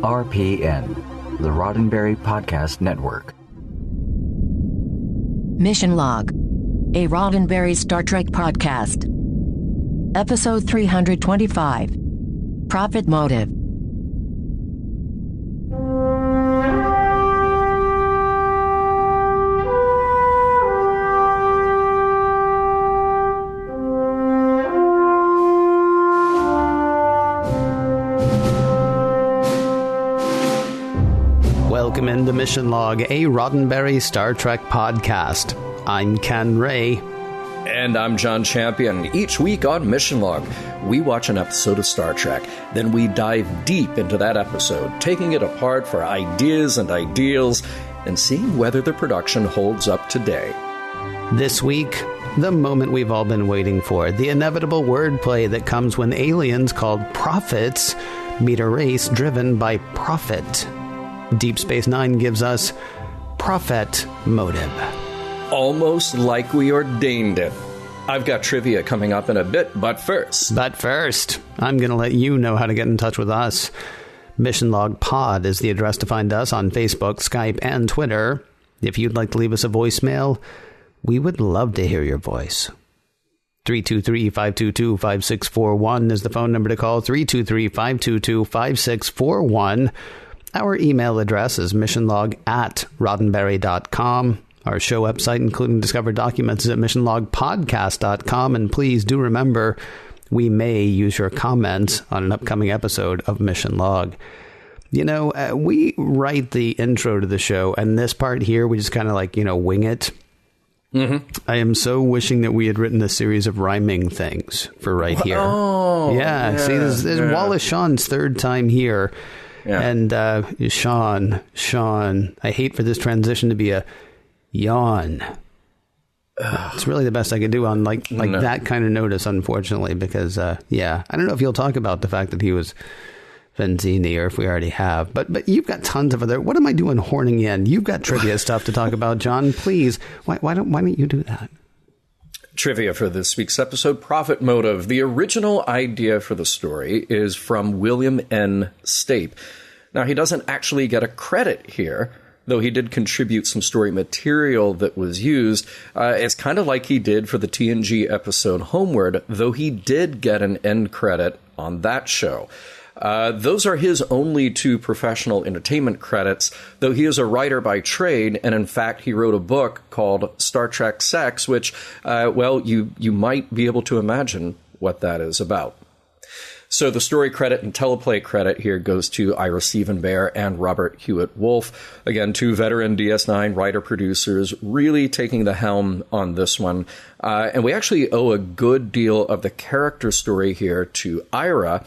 RPN, the Roddenberry Podcast Network. Mission Log, a Roddenberry Star Trek podcast. Episode 325, Profit Motive. Welcome into Mission Log, a Roddenberry Star Trek podcast. I'm Ken Ray. And I'm John Champion. Each week on Mission Log, we watch an episode of Star Trek. Then we dive deep into that episode, taking it apart for ideas and ideals, and seeing whether the production holds up today. This week, the moment we've all been waiting for, the inevitable wordplay that comes when aliens called prophets meet a race driven by profit. Deep Space Nine gives us Profit Motive. Almost like we ordained it. I've got trivia coming up in a bit, but first, I'm going to let you know how to get in touch with us. Mission Log Pod is the address to find us on Facebook, Skype, and Twitter. If you'd like to leave us a voicemail, we would love to hear your voice. 323-522-5641 is the phone number to call, 323-522-5641. Our email address is missionlog@roddenberry.com. Our show website, including discovered documents, is at missionlogpodcast.com. And please do remember, we may use your comments on an upcoming episode of Mission Log. You know, we write the intro to the show, and this part here, we just kind of wing it. Mm-hmm. I am so wishing that we had written a series of rhyming things for right here. Oh, yeah. See, this is Wallace Shawn's third time here. Yeah. And Sean, I hate for this transition to be a yawn. It's really the best I could do on that kind of notice, unfortunately, because, I don't know if you'll talk about the fact that he was Venzini or if we already have. But you've got tons of other... What am I doing horning in? You've got trivia stuff to talk about, John. Please, why don't you do that? Trivia for this week's episode, Profit Motive. The original idea for the story is from William N. Stape. Now, he doesn't actually get a credit here, though he did contribute some story material that was used. It's kind of like he did for the TNG episode Homeward, though he did get an end credit on that show. Those are his only two professional entertainment credits, though he is a writer by trade, and in fact, he wrote a book called Star Trek Sex, which, you might be able to imagine what that is about. So the story credit and teleplay credit here goes to Ira Stephenbear and Robert Hewitt Wolf. Again, two veteran DS9 writer-producers really taking the helm on this one. And we actually owe a good deal of the character story here to Ira,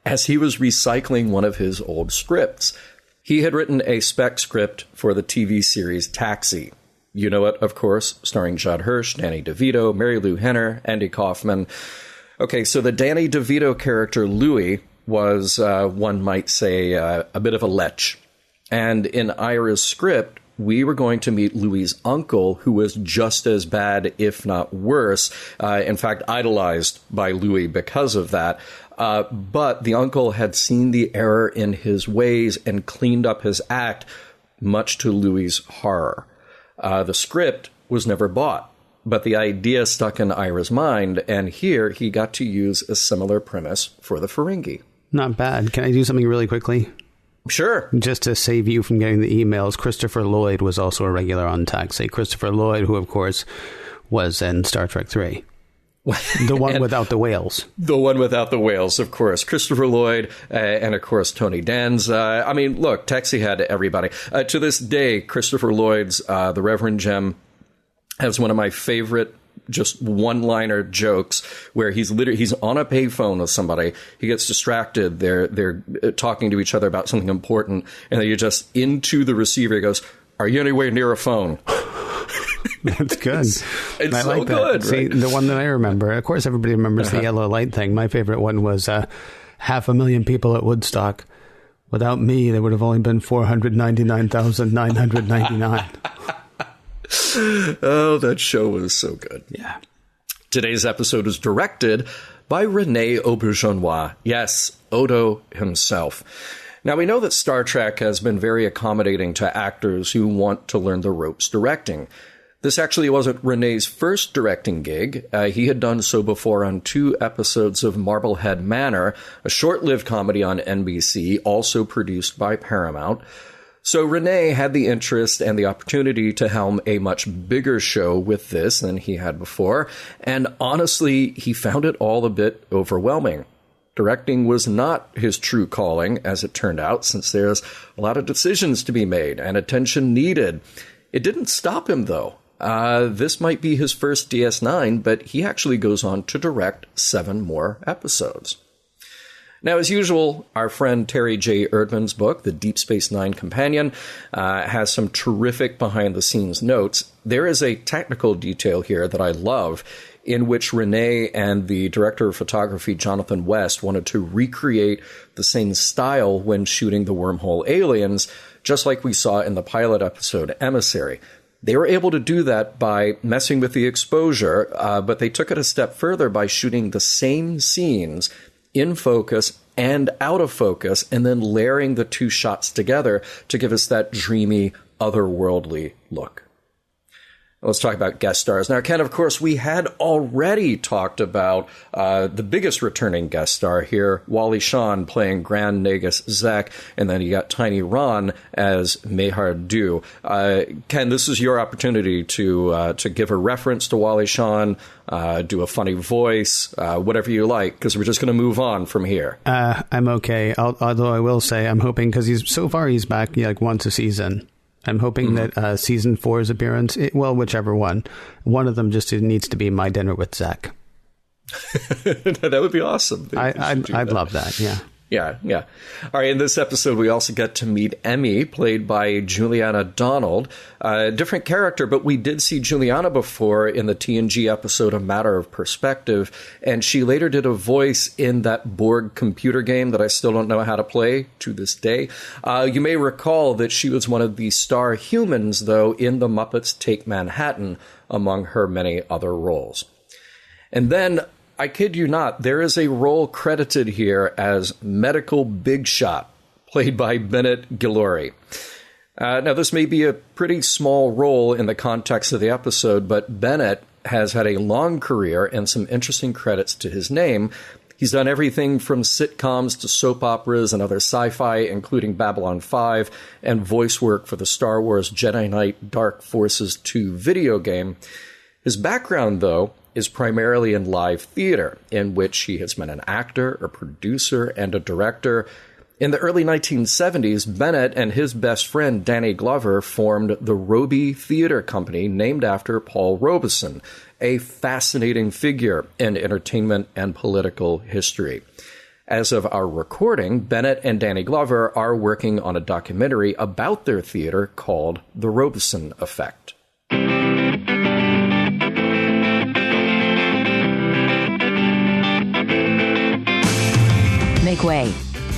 as he was recycling one of his old scripts. He had written a spec script for the TV series Taxi. You know it, of course, starring Judd Hirsch, Danny DeVito, Mary Lou Henner, Andy Kaufman. Okay, so the Danny DeVito character, Louis, was, one might say, a bit of a lech. And in Ira's script, we were going to meet Louis' uncle, who was just as bad, if not worse. In fact, idolized by Louis because of that. But the uncle had seen the error in his ways and cleaned up his act, much to Louis' horror. The script was never bought, but the idea stuck in Ira's mind, and here he got to use a similar premise for the Ferengi. Not bad. Can I do something really quickly? Sure. Just to save you from getting the emails, Christopher Lloyd was also a regular on Taxi. Christopher Lloyd, who, of course, was in Star Trek 3. The one without the whales. The one without the whales, of course. Christopher Lloyd and, of course, Tony Danza. Look, Taxi had everybody. To this day, Christopher Lloyd's The Reverend Jem has one of my favorite just one-liner jokes where he's on a payphone with somebody. He gets distracted. They're talking to each other about something important. And then you just into the receiver, he goes, "Are you anywhere near a phone?" That's good. It's I so like that. good. See, right? the one that I remember, of course, everybody remembers the yellow light thing. My favorite one was 500,000 people at Woodstock. Without me, there would have only been 499,999. Oh, that show was so good. Yeah. Today's episode is directed by René Auberjonois. Yes, Odo himself. Now, we know that Star Trek has been very accommodating to actors who want to learn the ropes directing. This actually wasn't René's first directing gig. He had done so before on 2 episodes of Marblehead Manor, a short-lived comedy on NBC, also produced by Paramount. So René had the interest and the opportunity to helm a much bigger show with this than he had before, and honestly, he found it all a bit overwhelming. Directing was not his true calling, as it turned out, since there's a lot of decisions to be made and attention needed. It didn't stop him, though. This might be his first DS9, but he actually goes on to direct 7 more episodes. Now, as usual, our friend Terry J. Erdman's book, The Deep Space Nine Companion, has some terrific behind-the-scenes notes. There is a technical detail here that I love, in which René and the director of photography, Jonathan West, wanted to recreate the same style when shooting the wormhole aliens, just like we saw in the pilot episode Emissary. They were able to do that by messing with the exposure, but they took it a step further by shooting the same scenes in focus and out of focus, and then layering the 2 shots together to give us that dreamy, otherworldly look. Let's talk about guest stars. Now, Ken, of course, we had already talked about the biggest returning guest star here, Wally Shawn playing Grand Nagus Zek, and then you got Tiny Ron as Mehar Du. Ken, this is your opportunity to give a reference to Wally Shawn, do a funny voice, whatever you like, because we're just going to move on from here. I'm okay, although I will say I'm hoping, because he's back like once a season. I'm hoping that season 4's appearance, whichever one of them just needs to be My Dinner with Zek. That would be awesome. I'd love that, yeah. Yeah. All right, in this episode, we also get to meet Emmy, played by Juliana Donald. A different character, but we did see Juliana before in the TNG episode A Matter of Perspective, and she later did a voice in that Borg computer game that I still don't know how to play to this day. You may recall that she was one of the star humans, though, in The Muppets Take Manhattan, among her many other roles. And then, I kid you not, there is a role credited here as Medical Big Shot, played by Bennett Guillory. Now, this may be a pretty small role in the context of the episode, but Bennett has had a long career and some interesting credits to his name. He's done everything from sitcoms to soap operas and other sci-fi, including Babylon 5, and voice work for the Star Wars Jedi Knight Dark Forces 2 video game. His background, though, is primarily in live theater, in which he has been an actor, a producer, and a director. In the early 1970s, Bennett and his best friend Danny Glover formed the Roby Theater Company, named after Paul Robeson, a fascinating figure in entertainment and political history. As of our recording, Bennett and Danny Glover are working on a documentary about their theater called The Robeson Effect.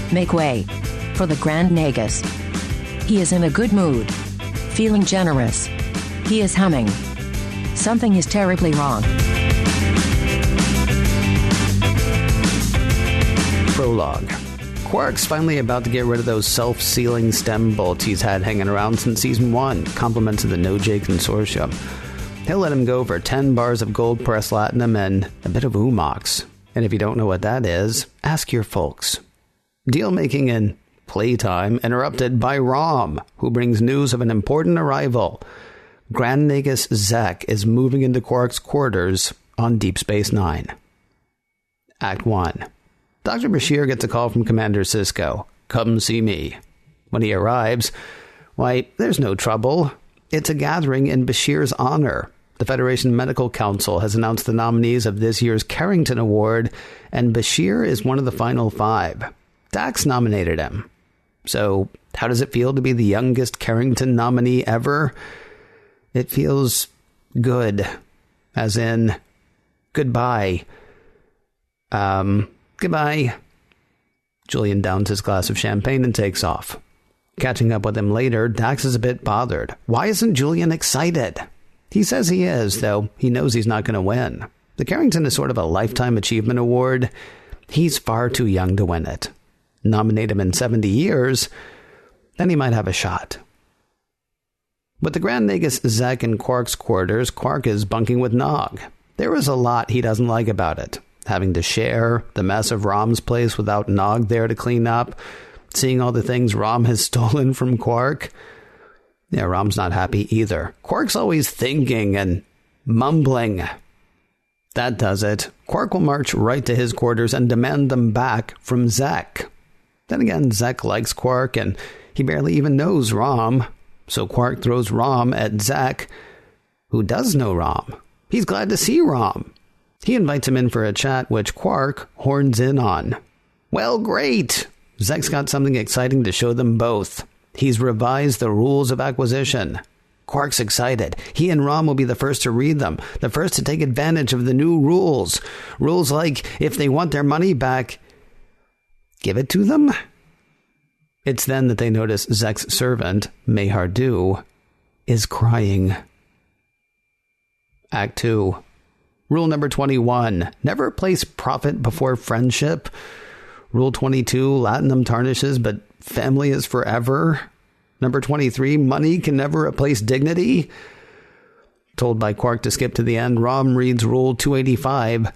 Make way for the Grand Nagus. He is in a good mood, feeling generous. He is humming. Something is terribly wrong. Prologue. Quark's finally about to get rid of those self-sealing stem bolts he's had hanging around since Season 1, compliments of the No-Jake Consortium. He'll let him go for 10 bars of gold-pressed latinum and a bit of Umox. And if you don't know what that is, ask your folks. Deal-making in playtime interrupted by Rom, who brings news of an important arrival. Grand Nagus Zek is moving into Quark's quarters on Deep Space Nine. Act 1. Dr. Bashir gets a call from Commander Sisko. Come see me. When he arrives, why, there's no trouble. It's a gathering in Bashir's honor. The Federation Medical Council has announced the nominees of this year's Carrington Award, and Bashir is one of the final 5. Dax nominated him. So, how does it feel to be the youngest Carrington nominee ever? It feels good. As in, goodbye. Goodbye. Julian downs his glass of champagne and takes off. Catching up with him later, Dax is a bit bothered. Why isn't Julian excited? He says he is, though he knows he's not going to win. The Carrington is sort of a Lifetime Achievement Award. He's far too young to win it. nominate him in 70 years, then he might have a shot. With the Grand Nagus Zek in Quark's quarters, Quark is bunking with Nog. There is a lot he doesn't like about it. Having to share the mess of Rom's place without Nog there to clean up, seeing all the things Rom has stolen from Quark. Yeah, Rom's not happy either. Quark's always thinking and mumbling. That does it. Quark will march right to his quarters and demand them back from Zek. Then again, Zek likes Quark, and he barely even knows Rom. So Quark throws Rom at Zek, who does know Rom. He's glad to see Rom. He invites him in for a chat, which Quark horns in on. Well, great! Zek's got something exciting to show them both. He's revised the rules of acquisition. Quark's excited. He and Rom will be the first to read them, the first to take advantage of the new rules. Rules like, if they want their money back, give it to them? It's then that they notice Zek's servant, Mayhardu, is crying. Act 2. Rule number 21. Never place profit before friendship. Rule 22. Latinum tarnishes, but family is forever. Number 23. Money can never replace dignity. Told by Quark to skip to the end, Rom reads Rule 285.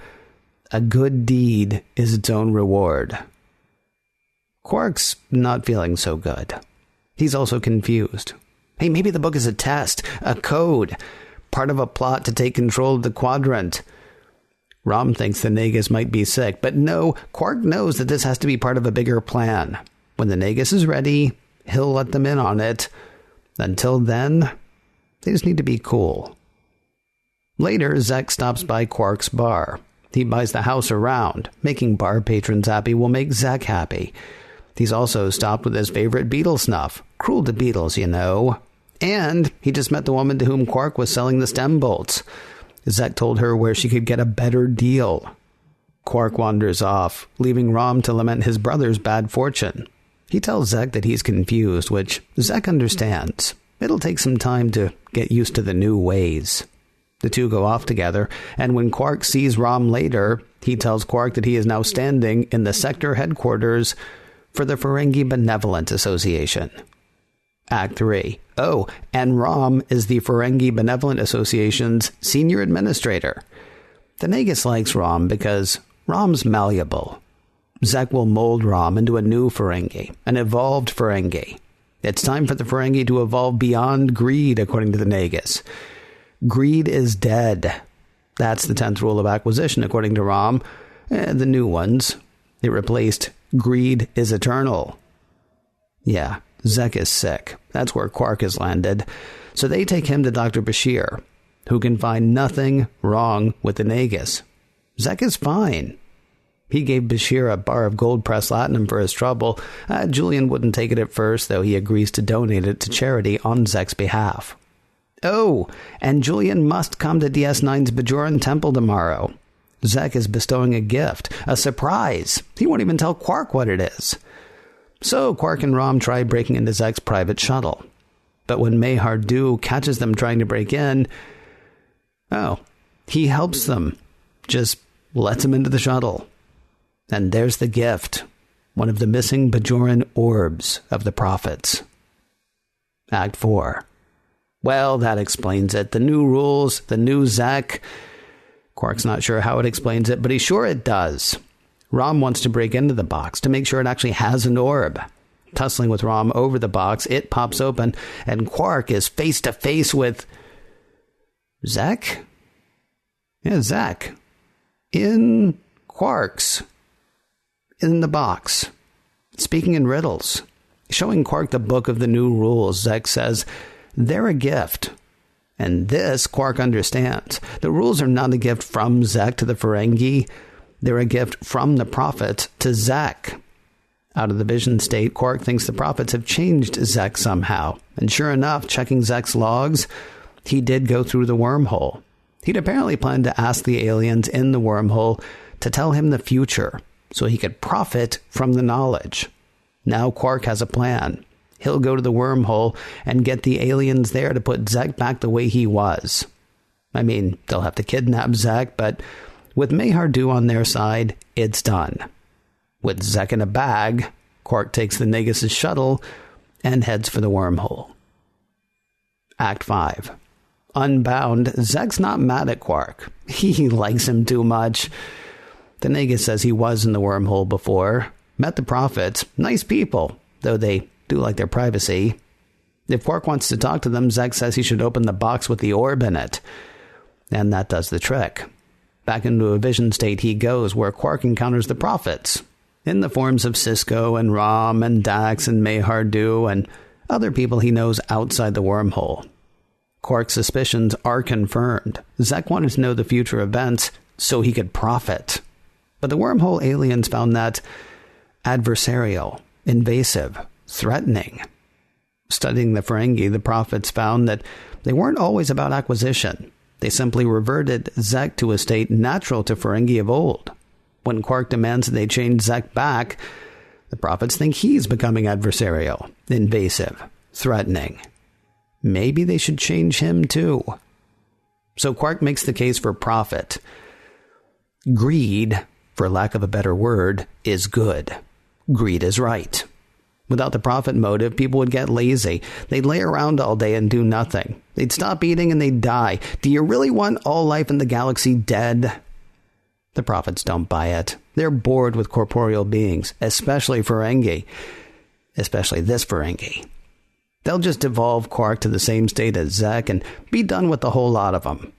A good deed is its own reward. Quark's not feeling so good. He's also confused. Hey, maybe the book is a test, a code, part of a plot to take control of the quadrant. Rom thinks the Nagus might be sick, but no, Quark knows that this has to be part of a bigger plan. When the Nagus is ready, he'll let them in on it. Until then, they just need to be cool. Later, Zek stops by Quark's bar. He buys the house around. Making bar patrons happy will make Zek happy. He's also stopped with his favorite Beatle snuff. Cruel to Beatles, you know. And he just met the woman to whom Quark was selling the stem bolts. Zek told her where she could get a better deal. Quark wanders off, leaving Rom to lament his brother's bad fortune. He tells Zek that he's confused, which Zek understands. It'll take some time to get used to the new ways. The two go off together, and when Quark sees Rom later, he tells Quark that he is now standing in the sector headquarters for the Ferengi Benevolent Association. Act 3. Oh, and Rom is the Ferengi Benevolent Association's senior administrator. The Nagus likes Rom because Rom's malleable. Zek will mold Rom into a new Ferengi, an evolved Ferengi. It's time for the Ferengi to evolve beyond greed, according to the Nagus. Greed is dead. That's the 10th rule of acquisition, according to Rom. The new ones. It replaced greed is eternal. Yeah, Zek is sick. That's where Quark has landed. So they take him to Dr. Bashir, who can find nothing wrong with the Nagus. Zek is fine. He gave Bashir a bar of gold-pressed latinum for his trouble. Julian wouldn't take it at first, though he agrees to donate it to charity on Zek's behalf. Oh, and Julian must come to DS9's Bajoran Temple tomorrow. Zek is bestowing a gift, a surprise. He won't even tell Quark what it is. So Quark and Rom try breaking into Zek's private shuttle. But when Mayhardu catches them trying to break in, he helps them. Just lets them into the shuttle. And there's the gift, one of the missing Bajoran orbs of the prophets. Act 4. Well, that explains it. The new rules, the new Zek. Quark's not sure how it explains it, but he's sure it does. Rom wants to break into the box to make sure it actually has an orb. Tussling with Rom over the box, it pops open, and Quark is face to face with Zek? Yeah, Zek. In Quark's. In the box. Speaking in riddles. Showing Quark the book of the new rules, Zek says, they're a gift. And this Quark understands. The rules are not a gift from Zek to the Ferengi. They're a gift from the prophets to Zek. Out of the vision state, Quark thinks the prophets have changed Zek somehow. And sure enough, checking Zek's logs, he did go through the wormhole. He'd apparently planned to ask the aliens in the wormhole to tell him the future, so he could profit from the knowledge. Now Quark has a plan. He'll go to the wormhole and get the aliens there to put Zek back the way he was. I mean, they'll have to kidnap Zek, but with Mayhardu on their side, it's done. With Zek in a bag, Quark takes the Nagus' shuttle and heads for the wormhole. Act 5. Unbound, Zek's not mad at Quark. He likes him too much. The Nagus says he was in the wormhole before. Met the prophets. Nice people, though they do like their privacy. If Quark wants to talk to them, Zek says he should open the box with the orb in it. And that does the trick. Back into a vision state he goes, where Quark encounters the prophets, in the forms of Sisko and Rom and Dax and Mayhardu and other people he knows outside the wormhole. Quark's suspicions are confirmed. Zek wanted to know the future events so he could profit. But the wormhole aliens found that adversarial, invasive, threatening. Studying the Ferengi, the prophets found that they weren't always about acquisition. They simply reverted Zek to a state natural to Ferengi of old. When Quark demands that they change Zek back, the prophets think he's becoming adversarial, invasive, threatening. Maybe they should change him too. So Quark makes the case for profit. Greed, for lack of a better word, is good. Greed is right. Without the profit motive, people would get lazy. They'd lay around all day and do nothing. They'd stop eating and they'd die. Do you really want all life in the galaxy dead? The prophets don't buy it. They're bored with corporeal beings, especially Ferengi. Especially this Ferengi. They'll just devolve Quark to the same state as Zek and be done with the whole lot of them.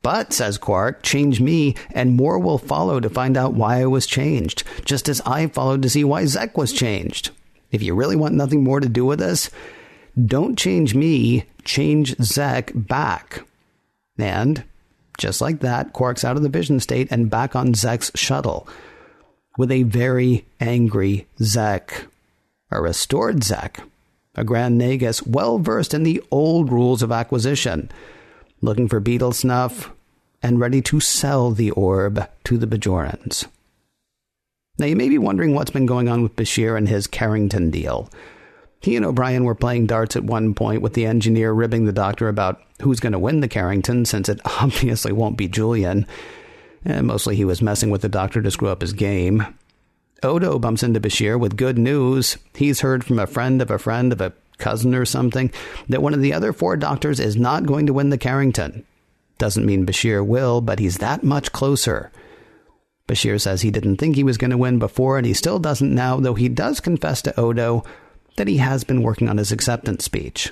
But, says Quark, change me and more will follow to find out why I was changed, just as I followed to see why Zek was changed. If you really want nothing more to do with us, don't change me, change Zek back. And, just like that, Quark's out of the vision state and back on Zek's shuttle, with a very angry Zek. A restored Zek. A Grand Nagus well-versed in the old rules of acquisition, looking for beetle snuff, and ready to sell the orb to the Bajorans. Now, you may be wondering what's been going on with Bashir and his Carrington deal. He and O'Brien were playing darts at one point, with the engineer ribbing the doctor about who's going to win the Carrington, since it obviously won't be Julian. And mostly he was messing with the doctor to screw up his game. Odo bumps into Bashir with good news. He's heard from a friend of a cousin or something, that one of the other 4 doctors is not going to win the Carrington. Doesn't mean Bashir will, but he's that much closer. Bashir says he didn't think he was going to win before, and he still doesn't now, though he does confess to Odo that he has been working on his acceptance speech.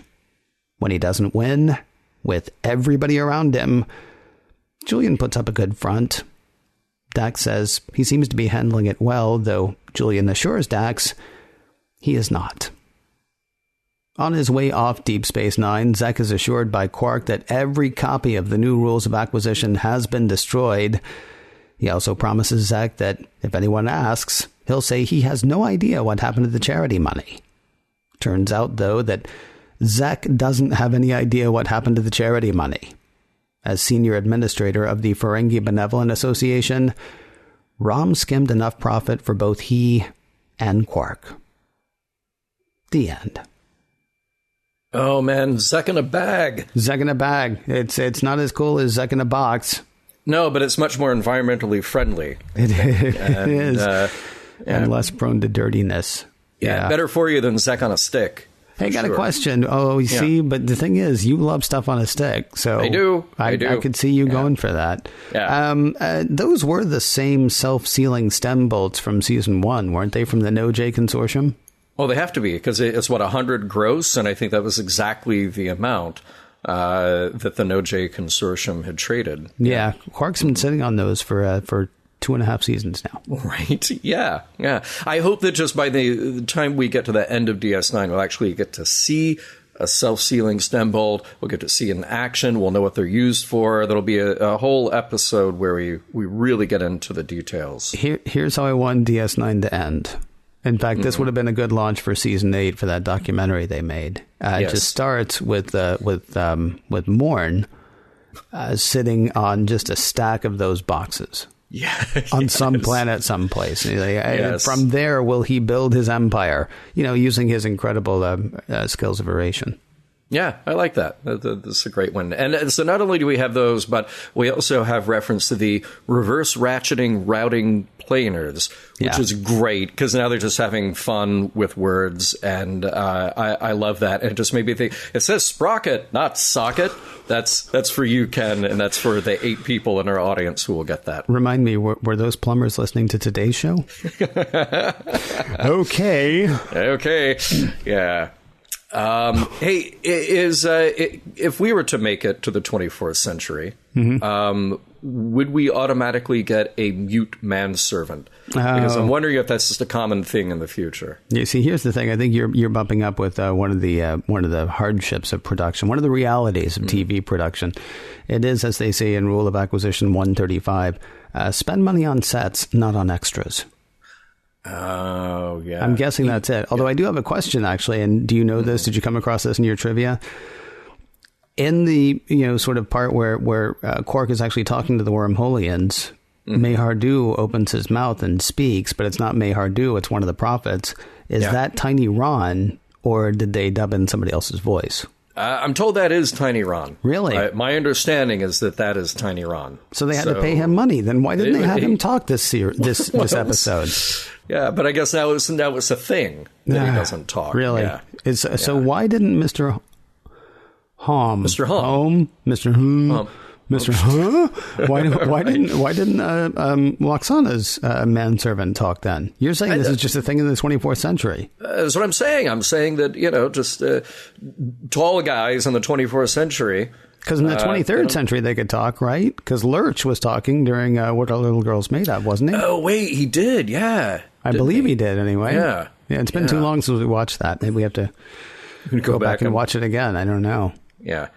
When he doesn't win, with everybody around him, Julian puts up a good front. Dax says he seems to be handling it well, though Julian assures Dax he is not. On his way off Deep Space Nine, Zek is assured by Quark that every copy of the new rules of acquisition has been destroyed. He also promises Zek that if anyone asks, he'll say he has no idea what happened to the charity money. Turns out, though, that Zek doesn't have any idea what happened to the charity money. As senior administrator of the Ferengi Benevolent Association, Rom skimmed enough profit for both he and Quark. The end. Oh man, Zek in a bag. Zek in a bag. It's not as cool as Zek in a box. No, but it's much more environmentally friendly. It is. And less prone to dirtiness. Yeah, better for you than Zek on a stick. Hey, got a question. Oh, you see, but the thing is, you love stuff on a stick. So I do. I could see you going for that. Yeah. Those were the same self-sealing stem bolts from season 1, weren't they, from the NoJ consortium? Oh, they have to be, because it's, 100 gross, and I think that was exactly the amount that the NoJ consortium had traded. Yeah, Quark's been sitting on those for 2.5 seasons now. Right, yeah. I hope that just by the time we get to the end of DS9, we'll actually get to see a self-sealing stem bolt. We'll get to see it in action. We'll know what they're used for. There'll be a whole episode where we really get into the details. Here's how I want DS9 to end. In fact, this would have been a good launch for season 8 for that documentary they made. It just starts with Morn sitting on just a stack of those boxes. Yeah, on some planet someplace. From there, will he build his empire, using his incredible skills of oration. Yeah, I like that. This is a great one. And so not only do we have those, but we also have reference to the reverse ratcheting routing planers, which is great because now they're just having fun with words. And I love that. And it just made me think, it says sprocket, not socket. That's for you, Ken, and that's for the 8 people in our audience who will get that. Remind me, were those plumbers listening to today's show? Okay. Yeah. Hey, if we were to make it to the 24th century, would we automatically get a mute manservant? Because I'm wondering if that's just a common thing in the future. Yeah, see, here's the thing. I think you're bumping up with one of the hardships of production, one of the realities of TV production. It is, as they say in Rule of Acquisition 135, spend money on sets, not on extras. Oh, yeah. I'm guessing that's it. Although I do have a question, actually. And do you know this? Did you come across this in your trivia? In the, sort of part where Quark is actually talking to the Wormholians, Mayhardu opens his mouth and speaks, but it's not Mayhardu, it's one of the prophets. Is that Tiny Ron, or did they dub in somebody else's voice? I'm told that is Tiny Ron. Really? My understanding is that is Tiny Ron. So they had to pay him money. Then why didn't they have him talk this episode? Yeah, but I guess that was a thing that he doesn't talk. Really? Yeah. So why didn't Mr. Hom, Mr. Hom, Mr. Huh? Why didn't Loxana's manservant talk then? You're saying this is just a thing in the 24th century. That's what I'm saying. I'm saying that, just tall guys in the 24th century. Because in the 23rd century they could talk, right? Because Lurch was talking during What Are Little Girls Made Of, wasn't he? Oh, wait, he did, yeah. I believe he did, anyway. Yeah. Yeah, it's been too long since we watched that. Maybe we have to go back and watch it again. I don't know. Yeah.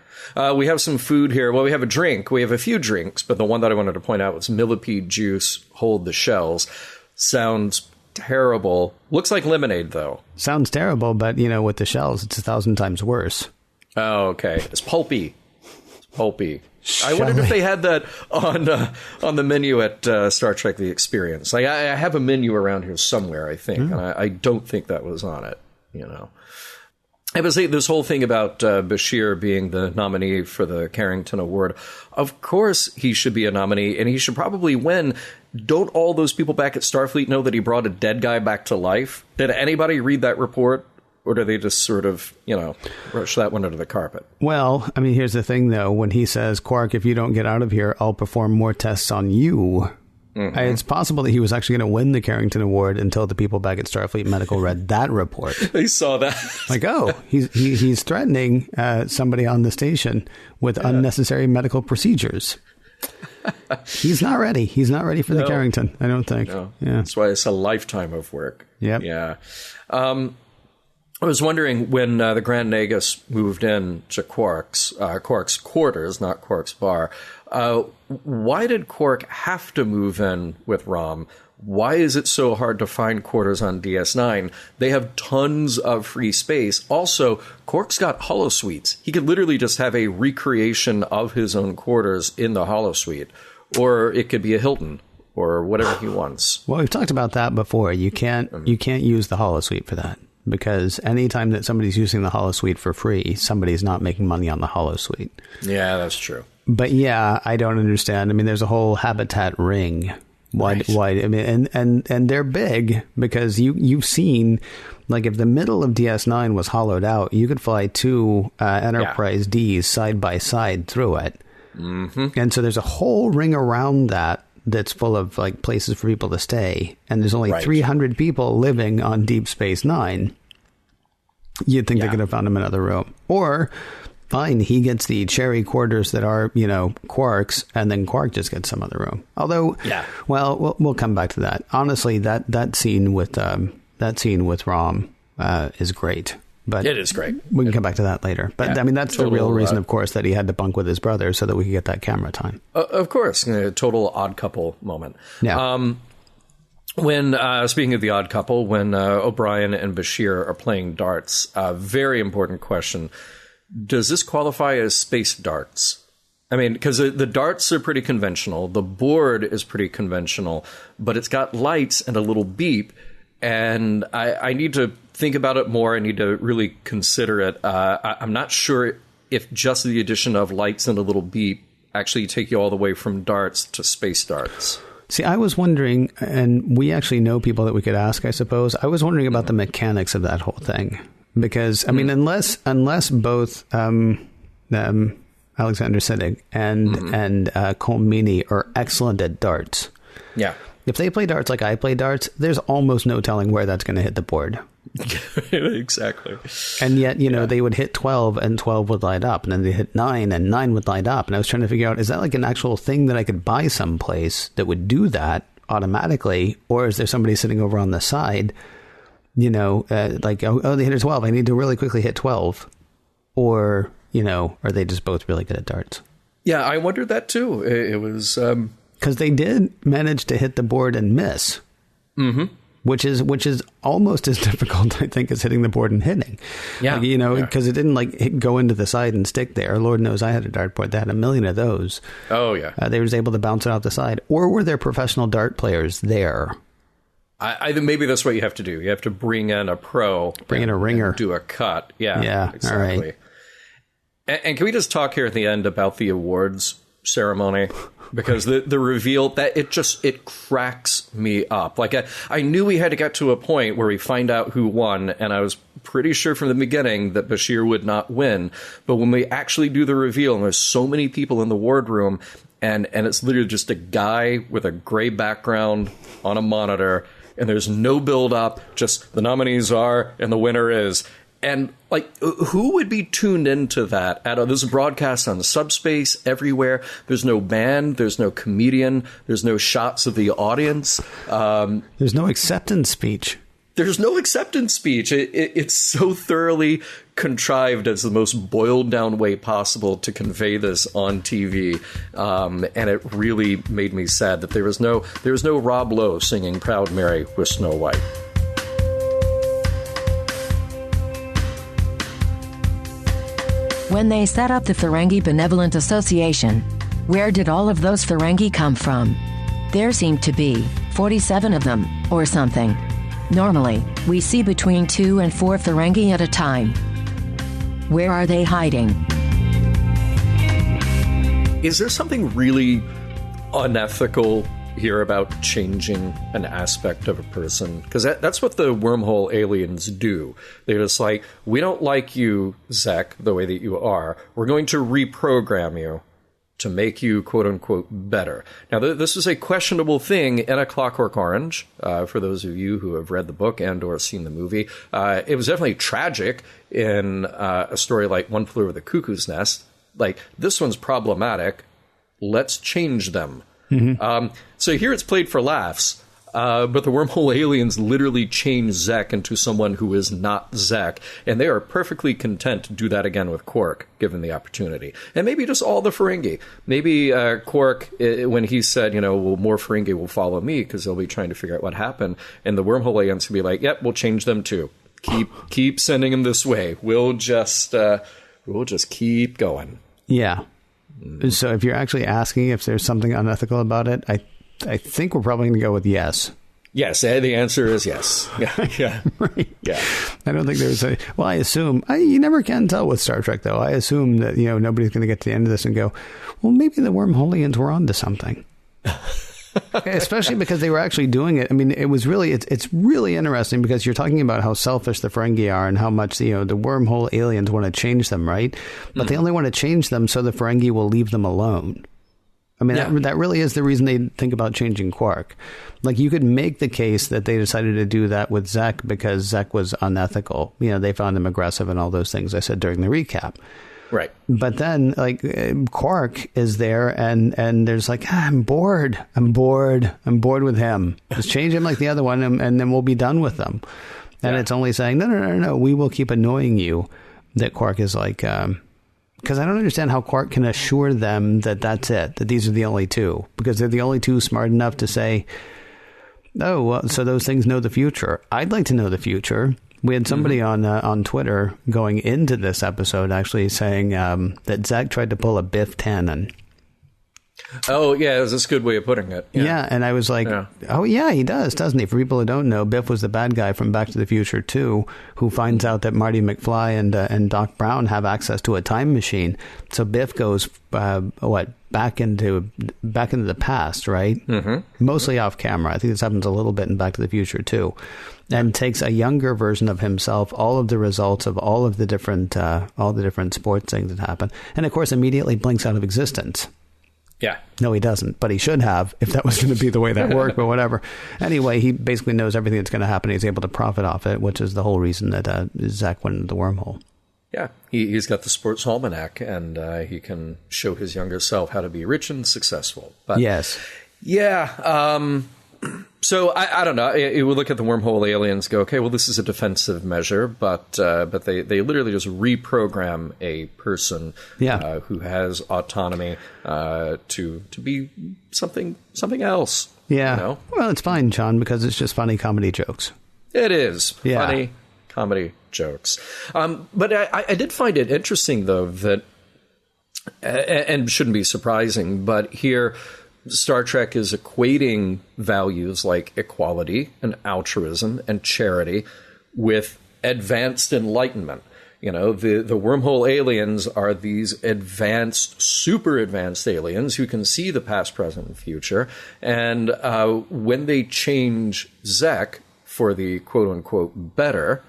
We have some food here. Well, we have a drink. We have a few drinks, but the one that I wanted to point out was millipede juice, hold the shells. Sounds terrible. Looks like lemonade, though. Sounds terrible, but, with the shells, it's 1,000 times worse. Oh, okay. It's pulpy. I wondered if they had that on the menu at Star Trek The Experience. I have a menu around here somewhere, I think, and I don't think that was on it, I would say this whole thing about Bashir being the nominee for the Carrington Award, of course he should be a nominee, and he should probably win. Don't all those people back at Starfleet know that he brought a dead guy back to life? Did anybody read that report? Or do they just sort of, brush that one under the carpet? Well, I mean, here's the thing, though. When he says, Quark, if you don't get out of here, I'll perform more tests on you. It's possible that he was actually going to win the Carrington Award until the people back at Starfleet Medical read that report. They saw that. Like, he's threatening somebody on the station with unnecessary medical procedures. He's not ready. He's not ready for the Carrington, I don't think. No. Yeah. That's why it's a lifetime of work. Yep. Yeah. I was wondering when the Grand Nagus moved in to Quark's quarters, not Quark's bar, why did Quark have to move in with Rom? Why is it so hard to find quarters on DS9? They have tons of free space. Also, Quark's got holosuites. He could literally just have a recreation of his own quarters in the holosuite. Or it could be a Hilton, or whatever he wants. Well, we've talked about that before. You can't use the holosuite for that. Because anytime that somebody's using the holosuite for free, somebody's not making money on the holosuite. Yeah, that's true. But yeah, I don't understand. I mean, there's a whole habitat ring. Why? I mean, and they're big because you've seen, like, if the middle of DS9 was hollowed out, you could fly 2 Enterprise Ds side by side through it. Mm-hmm. And so there's a whole ring around that's full of, like, places for people to stay. And there's only 300 people living on Deep Space Nine. You'd think they could have found him another room. Or, fine, he gets the cherry quarters that are, Quark's, and then Quark just gets some other room. Although, well, we'll come back to that. Honestly, that scene with Rom is great. But it is great. We can come back to that later. But, I mean, that's the real reason, of course, that he had to bunk with his brother so that we could get that camera time. Of course. A total odd couple moment. Yeah. When, speaking of the odd couple, when O'Brien and Bashir are playing darts, very important question. Does this qualify as space darts? I mean, because the darts are pretty conventional. The board is pretty conventional. But it's got lights and a little beep. And I need to think about it more. I need to really consider it. I'm not sure if just the addition of lights and a little beep actually take you all the way from darts to space darts. See, I was wondering, and we actually know people that we could ask, I suppose. I was wondering about the mechanics of that whole thing. Because, I mean, unless both Alexander Siddig and Colmini are excellent at darts. Yeah. If they play darts like I play darts, there's almost no telling where that's going to hit the board. Exactly. And yet, they would hit 12 and 12 would light up. And then they hit 9 and 9 would light up. And I was trying to figure out, is that like an actual thing that I could buy someplace that would do that automatically? Or is there somebody sitting over on the side, like, they hit a 12. I need to really quickly hit 12. Or, are they just both really good at darts? Yeah, I wondered that too. It was... Because they did manage to hit the board and miss. Mm-hmm. Which is almost as difficult, I think, as hitting the board and hitting. Yeah. Because it didn't go into the side and stick there. Lord knows I had a dartboard that had a million of those. Oh, yeah. They were just able to bounce it off the side. Or were there professional dart players there? I think maybe that's what you have to do. You have to bring in a pro. Bring in a ringer. Do a cut. Yeah. Yeah. Exactly. All right. And can we just talk here at the end about the awards ceremony? Because the reveal, that it cracks me up. Like, I knew we had to get to a point where we find out who won, and I was pretty sure from the beginning that Bashir would not win. But when we actually do the reveal, and there's so many people in the wardroom, and it's literally just a guy with a gray background on a monitor, and there's no build-up, just the nominees are, and the winner is. And, like, who would be tuned into that? There's a broadcast on the subspace everywhere. There's no band. There's no comedian. There's no shots of the audience. There's no acceptance speech. There's no acceptance speech. It's so thoroughly contrived as the most boiled down way possible to convey this on TV. And it really made me sad that there was no Rob Lowe singing Proud Mary with Snow White. When they set up the Ferengi Benevolent Association, where did all of those Ferengi come from? There seemed to be 47 of them, or something. Normally, we see between 2 and 4 Ferengi at a time. Where are they hiding? Is there something really unethical here about changing an aspect of a person? Because that's what the wormhole aliens do. They're just like, we don't like you, Zek, the way that you are. We're going to reprogram you to make you, quote-unquote, better. Now, this is a questionable thing in A Clockwork Orange, for those of you who have read the book and or seen the movie. It was definitely tragic in a story like One Flew Over the Cuckoo's Nest. Like, this one's problematic. Let's change them. Mm-hmm. So here it's played for laughs, but the wormhole aliens literally change Zek into someone who is not Zek, and they are perfectly content to do that again with Quark, given the opportunity. And maybe just all the Ferengi. Maybe Quark, when he said, well, more Ferengi will follow me because they'll be trying to figure out what happened, and the wormhole aliens will be like, yep, we'll change them too. Keep sending them this way. We'll just keep going. Yeah. So if you're actually asking if there's something unethical about it, I think we're probably going to go with yes. Yes, the answer is yes. Yeah. Right. Yeah. I don't think there's I assume, you never can tell with Star Trek, though. I assume that, nobody's going to get to the end of this and go, well, maybe the wormholeians were onto something. Especially because they were actually doing it. I mean, it's really interesting because you're talking about how selfish the Ferengi are and how much, the wormhole aliens want to change them, right? But they only want to change them so the Ferengi will leave them alone. I mean, that really is the reason they think about changing Quark. Like, you could make the case that they decided to do that with Zek because Zek was unethical. They found him aggressive and all those things I said during the recap. Right. But then, Quark is there, and there's like, I'm bored with him. Just change him like the other one, and then we'll be done with them. And it's only saying, no, we will keep annoying you. That Quark is like, because I don't understand how Quark can assure them that that's it, that these are the only two, because they're the only two smart enough to say, oh, well, so those things know the future. I'd like to know the future. We had somebody on Twitter going into this episode actually saying that Zek tried to pull a Biff Tannen. Oh, yeah, that's a good way of putting it. Yeah, and I was like, oh, yeah, he does, doesn't he? For people who don't know, Biff was the bad guy from Back to the Future 2 who finds out that Marty McFly and Doc Brown have access to a time machine. So Biff goes, back into the past, right? Mm-hmm. Mostly off camera. I think this happens a little bit in Back to the Future 2. And takes a younger version of himself, all of the results of all the different sports things that happen, and of course immediately blinks out of existence. Yeah. No, he doesn't, but he should have if that was going to be the way that worked, but whatever. Anyway, he basically knows everything that's going to happen. He's able to profit off it, which is the whole reason that Zek went into the wormhole. Yeah. He's got the sports almanac, and he can show his younger self how to be rich and successful. But, yes. Yeah. So I don't know. It would look at the wormhole aliens, go, okay, well, this is a defensive measure, but they literally just reprogram a person who has autonomy to be something else. Yeah. You know? Well, it's fine, John, because it's just funny comedy jokes. It is funny comedy jokes. But I did find it interesting, though, that, and shouldn't be surprising, but here Star Trek is equating values like equality and altruism and charity with advanced enlightenment. You know, the wormhole aliens are these advanced, super advanced aliens who can see the past, present, and future. And when they change Zek for the quote-unquote better,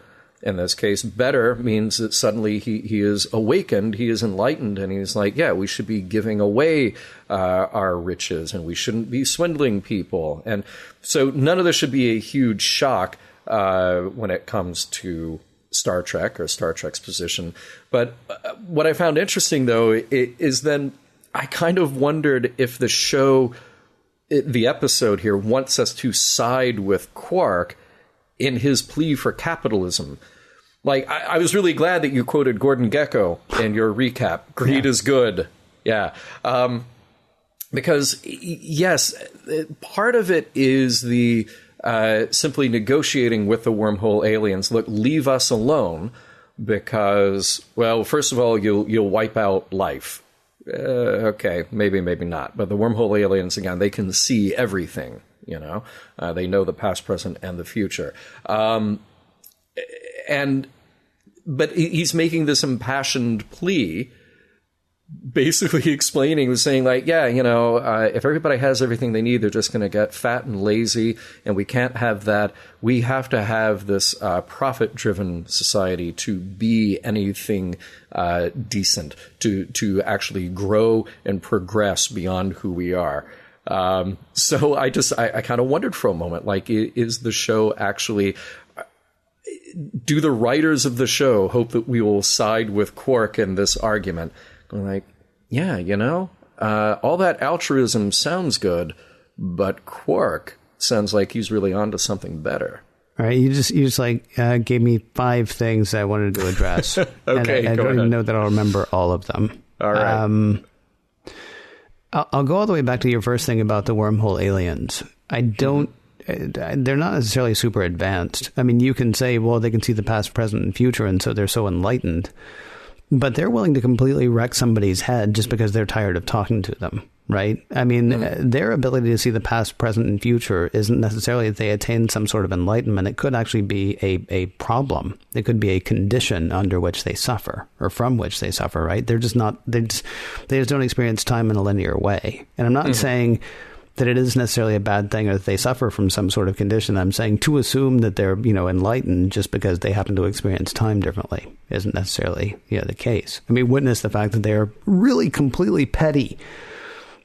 in this case, better means that suddenly he is awakened, he is enlightened, and he's like, yeah, we should be giving away our riches, and we shouldn't be swindling people. And so none of this should be a huge shock when it comes to Star Trek or Star Trek's position. But what I found interesting, though, is then I kind of wondered if the show, the episode here, wants us to side with Quark in his plea for capitalism. Like, I was really glad that you quoted Gordon Gekko in your recap. Greed is good. Yeah. Because, yes, part of it is the simply negotiating with the wormhole aliens. Look, leave us alone because, well, first of all, you'll wipe out life. Okay, maybe not. But the wormhole aliens, again, they can see everything. You know, they know the past, present, and the future. But he's making this impassioned plea, basically saying like, yeah, you know, if everybody has everything they need, they're just going to get fat and lazy, and we can't have that. We have to have this profit-driven society to be anything decent, to actually grow and progress beyond who we are. So I kind of wondered for a moment, like, is the show actually, do the writers of the show hope that we will side with Quark in this argument? I'm like, yeah, you know, all that altruism sounds good, but Quark sounds like he's really onto something better. All right, you just like gave me 5 things I wanted to address. Okay, and I don't even know that I'll remember all of them. All right. I'll go all the way back to your first thing about the wormhole aliens. They're not necessarily super advanced. I mean, you can say, well, they can see the past, present, and future, and so they're so enlightened. But they're willing to completely wreck somebody's head just because they're tired of talking to them, right? I mean, their ability to see the past, present, and future isn't necessarily that they attain some sort of enlightenment. It could actually be a problem. It could be a condition under which they suffer or from which they suffer, right? They're just not, they just don't experience time in a linear way. And I'm not saying that it is necessarily a bad thing or that they suffer from some sort of condition. I'm saying to assume that they're, you know, enlightened just because they happen to experience time differently isn't necessarily, you know, the case. I mean, witness the fact that they're really completely petty.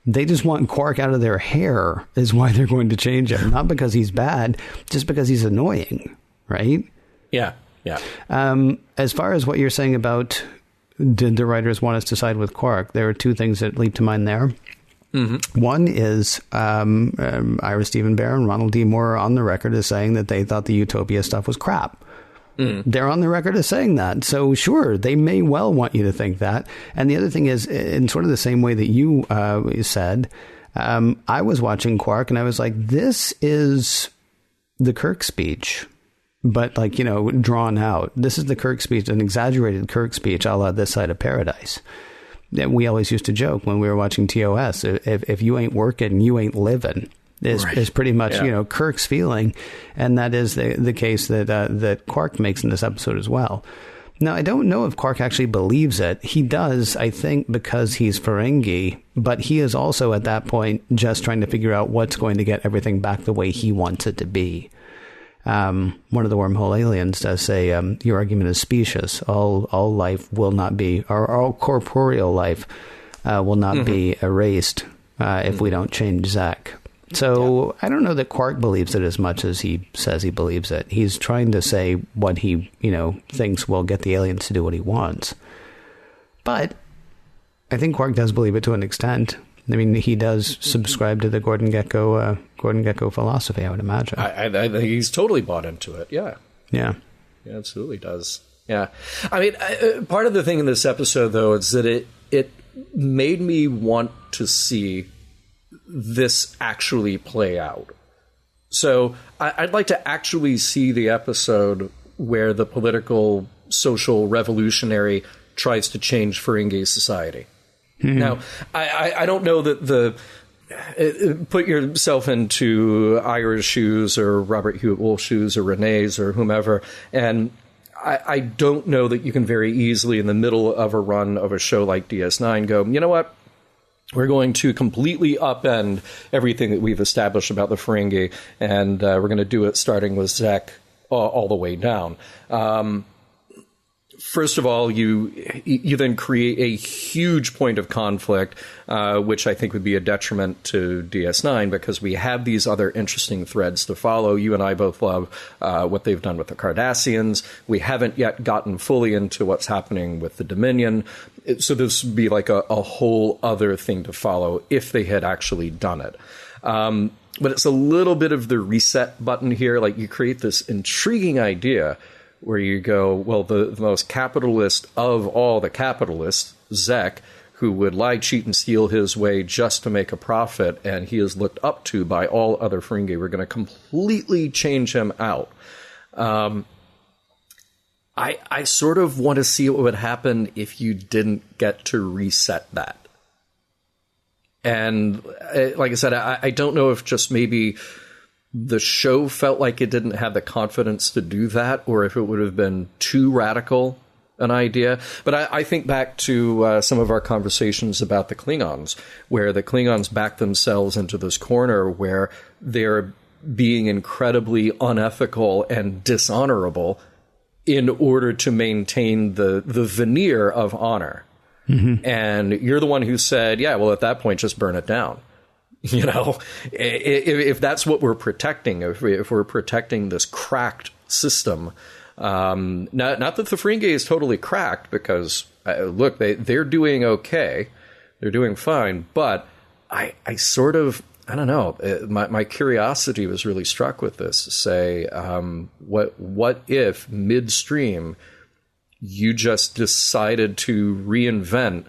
They just want Quark out of their hair is why they're going to change him. Not because he's bad, just because he's annoying, right? Yeah, yeah. As far as what you're saying about did the writers want us to side with Quark, there are 2 things that leap to mind there. Mm-hmm. One is Ira Steven Behr and Ronald D. Moore are on the record as saying that they thought the Utopia stuff was crap. They're on the record as saying that. So sure, they may well want you to think that. And the other thing is, in sort of the same way that you said, I was watching Quark and I was like, this is the Kirk speech, but like, you know, drawn out. This is the Kirk speech, an exaggerated Kirk speech a la This Side of Paradise. we always used to joke when we were watching TOS, if you ain't working, you ain't living. Is pretty much, Kirk's feeling. And that is the case that Quark makes in this episode as well. Now, I don't know if Quark actually believes it. He does, I think, because he's Ferengi, but he is also at that point just trying to figure out what's going to get everything back the way he wants it to be. One of the wormhole aliens does say, your argument is specious. All life will not be, or all corporeal life will not be erased if we don't change Zek. So I don't know that Quark believes it as much as he says he believes it. He's trying to say what he, thinks will get the aliens to do what he wants. But I think Quark does believe it to an extent. I mean, he does subscribe to the Gordon Gekko philosophy, I would imagine. I think he's totally bought into it. Yeah. Yeah. He absolutely does. Yeah. I mean, part of the thing in this episode, though, is that it made me want to see this actually play out. So I'd like to actually see the episode where the political, social revolutionary tries to change Ferengi society. Mm-hmm. Now, I don't know that put yourself into Ira's shoes or Robert Hewitt Wolf's shoes or Renee's or whomever, and I don't know that you can very easily, in the middle of a run of a show like DS9, go, you know what? We're going to completely upend everything that we've established about the Ferengi, and we're going to do it starting with Zek all the way down. First of all, you then create a huge point of conflict, which I think would be a detriment to DS9, because we have these other interesting threads to follow. You and I both love what they've done with the Cardassians. We haven't yet gotten fully into what's happening with the Dominion. So this would be like a whole other thing to follow if they had actually done it. But it's a little bit of the reset button here. Like, you create this intriguing idea where you go, well, the most capitalist of all the capitalists, Zek, who would lie, cheat, and steal his way just to make a profit, and he is looked up to by all other Ferengi. We're going to completely change him out. I sort of want to see what would happen if you didn't get to reset that. And like I said, I don't know if just maybe the show felt like it didn't have the confidence to do that, or if it would have been too radical an idea. But I think back to some of our conversations about the Klingons, where the Klingons back themselves into this corner where they're being incredibly unethical and dishonorable in order to maintain the veneer of honor. Mm-hmm. And you're the one who said, yeah, well, at that point, just burn it down. You know, if that's what we're protecting, if we're protecting this cracked system, not that the Ferengi is totally cracked, because look, they're doing okay, they're doing fine, but I sort of, I don't know, my curiosity was really struck with this. Say, what if midstream you just decided to reinvent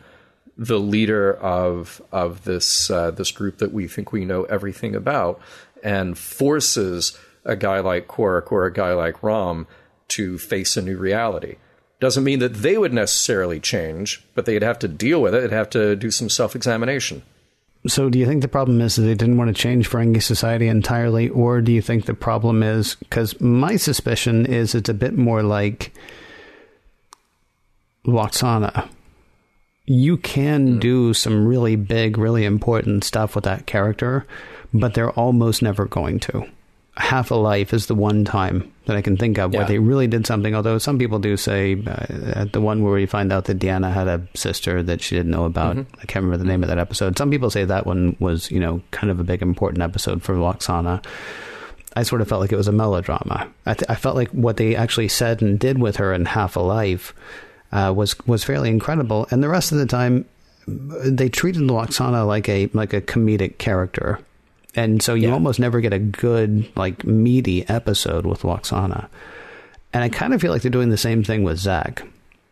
the leader of this group that we think we know everything about, and forces a guy like Quark or a guy like Rom to face a new reality? Doesn't mean that they would necessarily change, but they'd have to deal with it. They'd have to do some self-examination. So do you think the problem is that they didn't want to change Ferengi society entirely, or do you think the problem is, because my suspicion is it's a bit more like Lwaxana. You can do some really big, really important stuff with that character, but they're almost never going to. Half a Life is the one time that I can think of where they really did something, although some people do say at the one where we find out that Deanna had a sister that she didn't know about. Mm-hmm. I can't remember the name of that episode. Some people say that one was, kind of a big, important episode for Lwaxana. I sort of felt like it was a melodrama. I felt like what they actually said and did with her in Half a Life was fairly incredible, and the rest of the time they treated Lwaxana like a comedic character, and so you almost never get a good, like, meaty episode with Lwaxana. And I kind of feel like they're doing the same thing with Zek.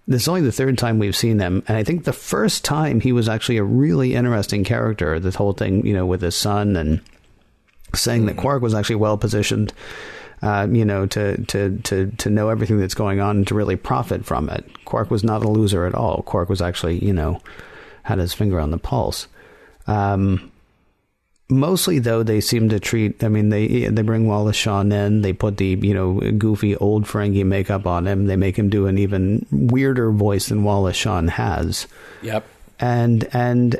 This is only the third time we've seen him, and I think the first time he was actually a really interesting character. This whole thing, with his son, and saying that Quark was actually well positioned to know everything that's going on and to really profit from it. Quark was not a loser at all. Quark was actually, had his finger on the pulse. Mostly, though, they seem to treat, I mean, they bring Wallace Shawn in, they put the, goofy old Ferengi makeup on him, they make him do an even weirder voice than Wallace Shawn has. Yep. And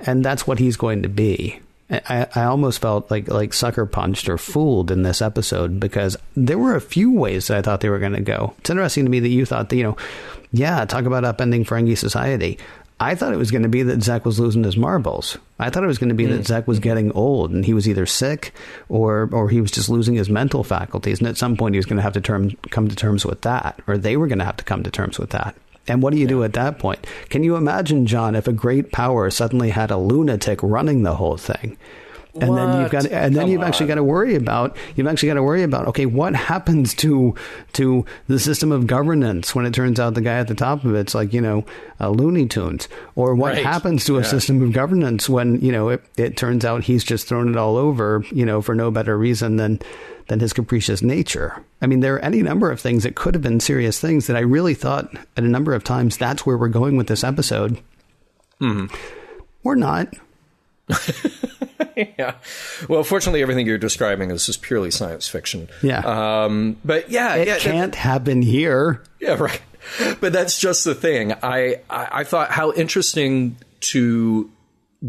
that's what he's going to be. I almost felt like sucker punched or fooled in this episode, because there were a few ways that I thought they were going to go. It's interesting to me that you thought that, talk about upending Ferengi society. I thought it was going to be that Zek was losing his marbles. I thought it was going to be that Zek was getting old and he was either sick or he was just losing his mental faculties. And at some point he was going to have to come to terms with that, or they were going to have to come to terms with that. And what do you do at that point? Can you imagine, John, if a great power suddenly had a lunatic running the whole thing? And then you've actually got to worry about, okay, what happens to the system of governance when it turns out the guy at the top of it's like, Looney Tunes? Or what happens to a system of governance when, it turns out he's just thrown it all over, for no better reason than his capricious nature? I mean, there are any number of things that could have been serious things that I really thought at a number of times that's where we're going with this episode. Mm-hmm. We're not. Yeah. Well, fortunately, everything you're describing is just purely science fiction. Yeah. But it can't happen here. Yeah, right. But that's just the thing. I thought how interesting to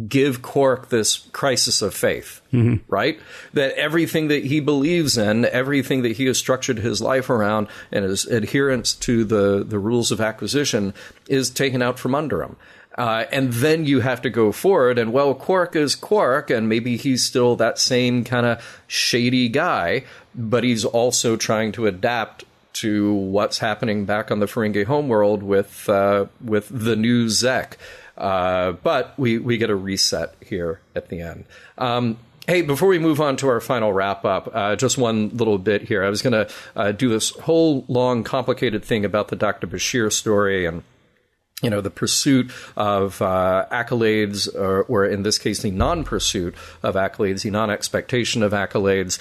give Quark this crisis of faith, right? That everything that he believes in, everything that he has structured his life around, and his adherence to the rules of acquisition is taken out from under him. And then you have to go forward and, well, Quark is Quark, and maybe he's still that same kind of shady guy, but he's also trying to adapt to what's happening back on the Ferengi homeworld with the new Zek. But we get a reset here at the end. Hey, before we move on to our final wrap-up, just one little bit here. I was going to do this whole long, complicated thing about the Dr. Bashir story and the pursuit of accolades, or in this case, the non-pursuit of accolades, the non-expectation of accolades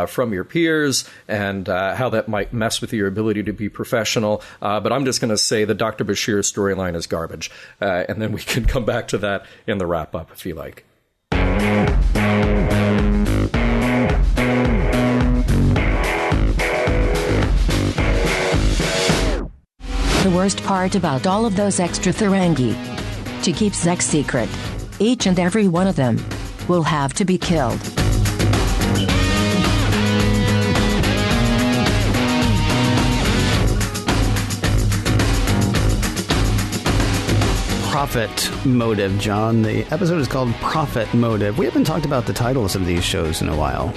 from your peers, and how that might mess with your ability to be professional. But I'm just going to say the Dr. Bashir storyline is garbage. And then we can come back to that in the wrap-up if you like. The worst part about all of those extra Ferengi, to keep Zek's secret, each and every one of them will have to be killed. Profit motive, John. The episode is called Profit Motive. We haven't talked about the titles of these shows in a while.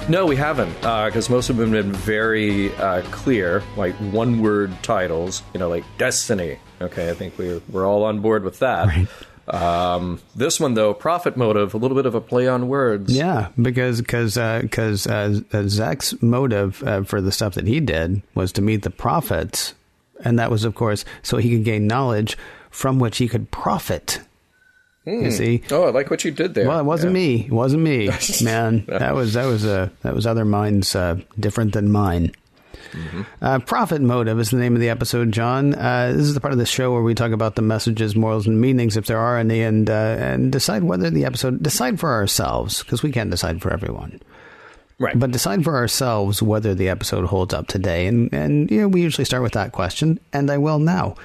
No, we haven't, because most of them have been very clear, like one-word titles, like Destiny. Okay, I think we're all on board with that. Right. This one, though, Profit Motive, a little bit of a play on words. Yeah, because Zek's motive for the stuff that he did was to meet the prophets, and that was, of course, so he could gain knowledge from which he could profit. You see? Oh, I like what you did there. Well, it wasn't me. It wasn't me, man. That was other minds different than mine. Mm-hmm. Profit Motive is the name of the episode, John. This is the part of the show where we talk about the messages, morals, and meanings, if there are any, and decide whether decide for ourselves, because we can't decide for everyone. Right. But decide for ourselves whether the episode holds up today. And we usually start with that question, and I will now.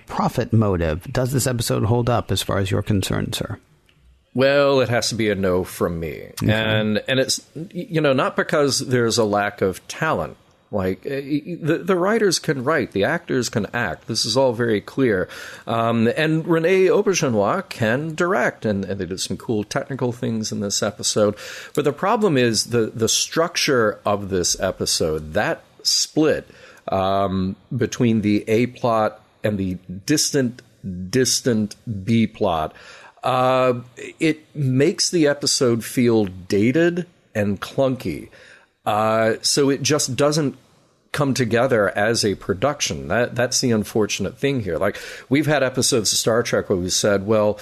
Profit motive. Does this episode hold up as far as you're concerned, sir? Well, it has to be a no from me. Okay. And it's, not because there's a lack of talent. Like, the writers can write, the actors can act. This is all very clear. And Renee Auberjonois can direct, and they did some cool technical things in this episode. But the problem is the structure of this episode, that split between the A plot and the distant B plot, it makes the episode feel dated and clunky. So it just doesn't come together as a production. That's the unfortunate thing here. Like, we've had episodes of Star Trek where we said, well,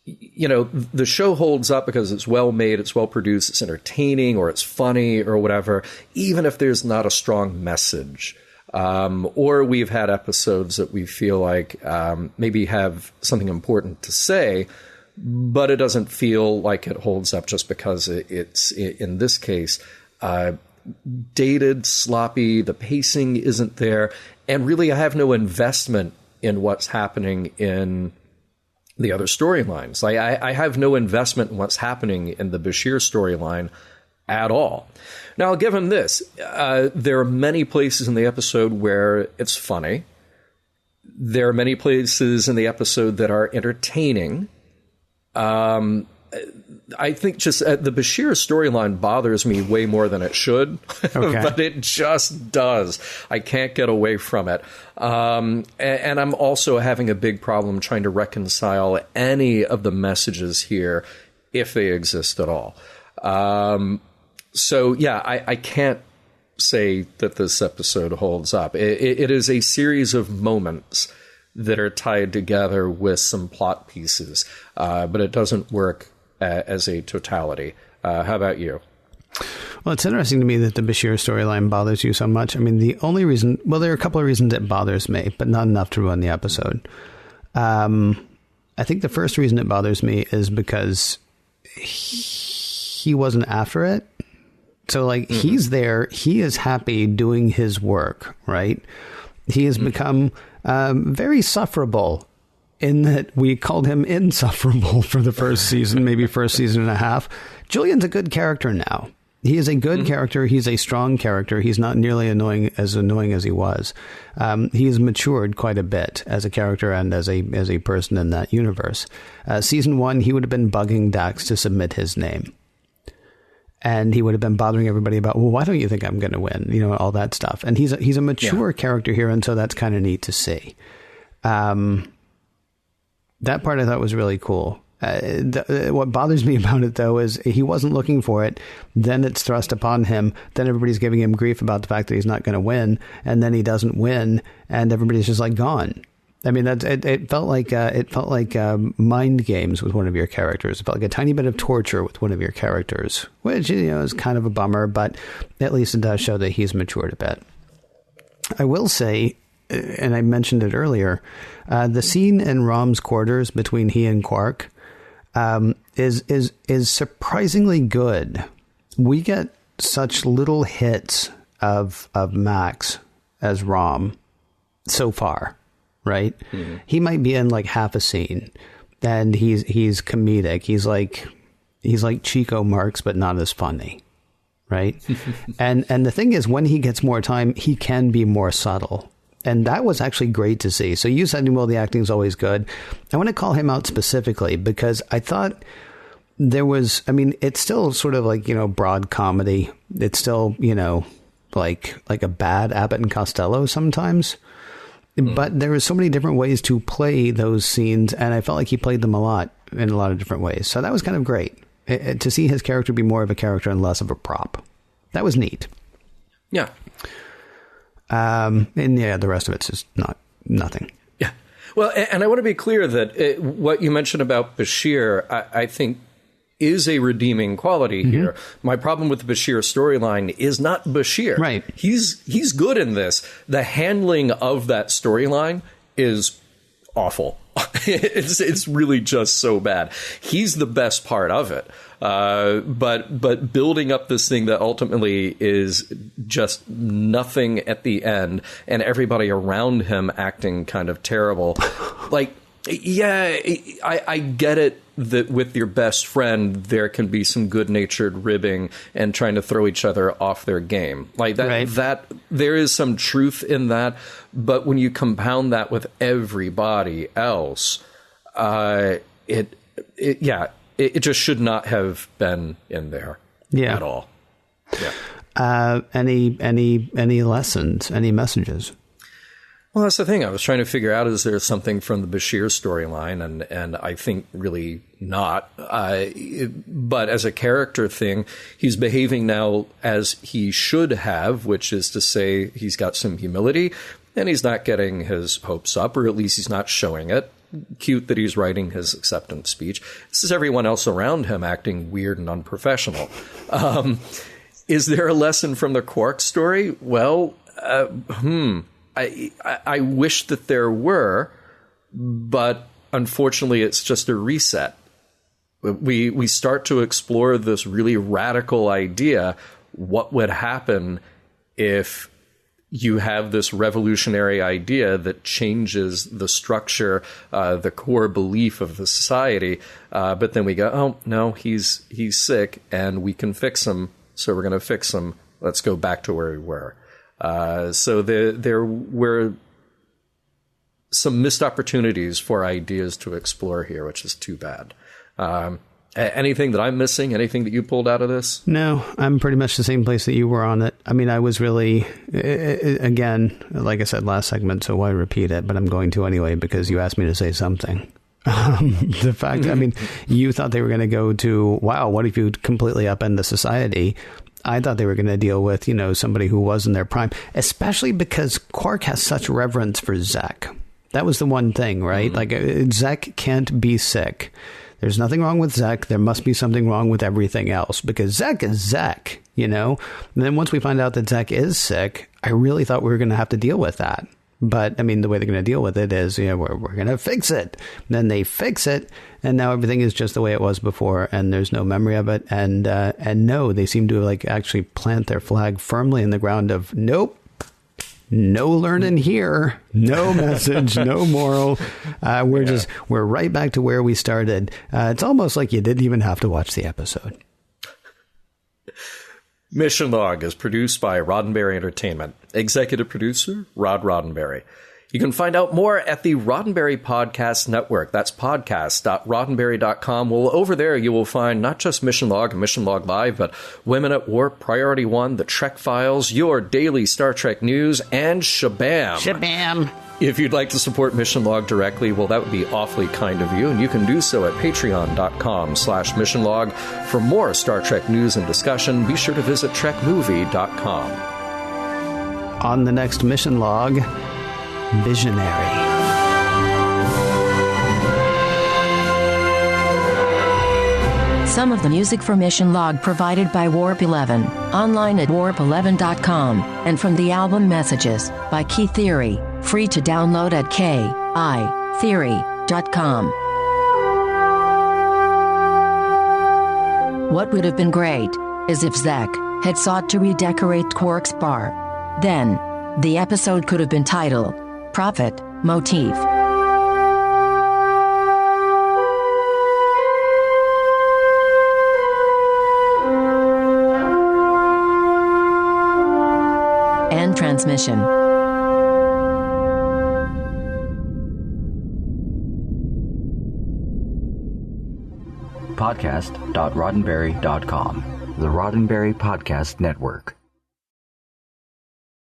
the show holds up because it's well made, it's well produced, it's entertaining, or it's funny, or whatever, even if there's not a strong message. Or we've had episodes that we feel like maybe have something important to say, but it doesn't feel like it holds up just because it's, in this case, dated, sloppy, the pacing isn't there, and really I have no investment in what's happening in the other storylines. I have no investment in what's happening in the Bashir storyline at all. Now, I'll give him this. There are many places in the episode where it's funny. There are many places in the episode that are entertaining. I think just the Bashir storyline bothers me way more than it should, but it just does. I can't get away from it. And I'm also having a big problem trying to reconcile any of the messages here, if they exist at all. So, yeah, I can't say that this episode holds up. It is a series of moments that are tied together with some plot pieces, but it doesn't work as a totality. How about you? Well, it's interesting to me that the Bashir storyline bothers you so much. I mean, the only reason... Well, there are a couple of reasons it bothers me, but not enough to ruin the episode. I think the first reason it bothers me is because he wasn't after it. So, like, he's there. He is happy doing his work, right? He has become very sufferable in that we called him insufferable for the first season, maybe first season and a half. Julian's a good character now. He is a good character. He's a strong character. He's not nearly annoying as he was. He has matured quite a bit as a character and as a person in that universe. Season 1, he would have been bugging Dax to submit his name. And he would have been bothering everybody about, well, why don't you think I'm going to win? You know, all that stuff. And he's a mature character here, and so that's kind of neat to see. That part I thought was really cool. What bothers me about it, though, is he wasn't looking for it. Then it's thrust upon him. Then everybody's giving him grief about the fact that he's not going to win. And then he doesn't win. And everybody's just like gone. I mean, it felt like mind games with one of your characters. It felt like a tiny bit of torture with one of your characters, which, you know, is kind of a bummer. But at least it does show that he's matured a bit. I will say, and I mentioned it earlier, the scene in Rom's quarters between he and Quark is surprisingly good. We get such little hits of Max as Rom so far, right? Mm-hmm. He might be in like half a scene, and he's comedic. He's like Chico Marx, but not as funny, right? and the thing is, when he gets more time, he can be more subtle. And that was actually great to see. So you said, well, the acting is always good. I want to call him out specifically because I thought there was, I mean, it's still sort of like, you know, broad comedy. It's still, you know, like a bad Abbott and Costello sometimes. But there were so many different ways to play those scenes. And I felt like he played them a lot in a lot of different ways. So that was kind of great to see his character be more of a character and less of a prop. That was neat. Yeah. And yeah, the rest of it's just nothing. Yeah. Well, and I want to be clear that what you mentioned about Bashir, I think is a redeeming quality here. My problem with the Bashir storyline is not Bashir. Right. He's good in this. The handling of that storyline is awful. It's really just so bad. He's the best part of it. But building up this thing that ultimately is just nothing at the end, and everybody around him acting kind of terrible. Like, yeah, I get it that with your best friend there can be some good-natured ribbing and trying to throw each other off their game. Like that, right. That there is some truth in that. But when you compound that with everybody else, it just should not have been in there at all. Yeah. Any lessons, any messages? Well, that's the thing. I was trying to figure out, is there something from the Bashir storyline? And I think really not. But as a character thing, he's behaving now as he should have, which is to say he's got some humility and he's not getting his hopes up, or at least he's not showing it. Cute that he's writing his acceptance speech. This is everyone else around him acting weird and unprofessional. Is there a lesson from the Quark story? Well, I wish that there were, but unfortunately it's just a reset. We start to explore this really radical idea. What would happen if you have this revolutionary idea that changes the structure, the core belief of the society, but then we go, oh, no, he's sick, and we can fix him, so we're going to fix him. Let's go back to where we were. So there were some missed opportunities for ideas to explore here, which is too bad. Anything that I'm missing? Anything that you pulled out of this? No, I'm pretty much the same place that you were on it. I mean, I was really, again, like I said last segment, so why repeat it? But I'm going to anyway because you asked me to say something. The fact, I mean, you thought they were going to go to, wow, what if you completely upend the society? I thought they were going to deal with, somebody who was in their prime, especially because Quark has such reverence for Zek. That was the one thing, right? Like, Zek can't be sick. There's nothing wrong with Zek. There must be something wrong with everything else because Zek is Zek, And then once we find out that Zek is sick, I really thought we were going to have to deal with that. But, I mean, the way they're going to deal with it is, we're going to fix it. Then they fix it, and now everything is just the way it was before, and there's no memory of it. And no, they seem to, actually plant their flag firmly in the ground of, nope. No learning here, no message, no moral. We're right back to where we started. It's almost like you didn't even have to watch the episode. Mission Log is produced by Roddenberry Entertainment. Executive producer, Rod Roddenberry. You can find out more at the Roddenberry Podcast Network. That's podcast.roddenberry.com. Well, over there you will find not just Mission Log and Mission Log Live, but Women at Warp, Priority One, The Trek Files, your daily Star Trek news, and Shabam. Shabam. If you'd like to support Mission Log directly, well, that would be awfully kind of you, and you can do so at patreon.com/Mission Log. For more Star Trek news and discussion, be sure to visit trekmovie.com. On the next Mission Log, Visionary. Some of the music for Mission Log provided by Warp 11, online at warp11.com, and from the album Messages by Key Theory, free to download at kitheory.com. What would have been great is if Zek had sought to redecorate Quark's bar. Then, the episode could have been titled Prophet Motif. End transmission. Podcast.roddenberry.com, the Roddenberry Podcast Network.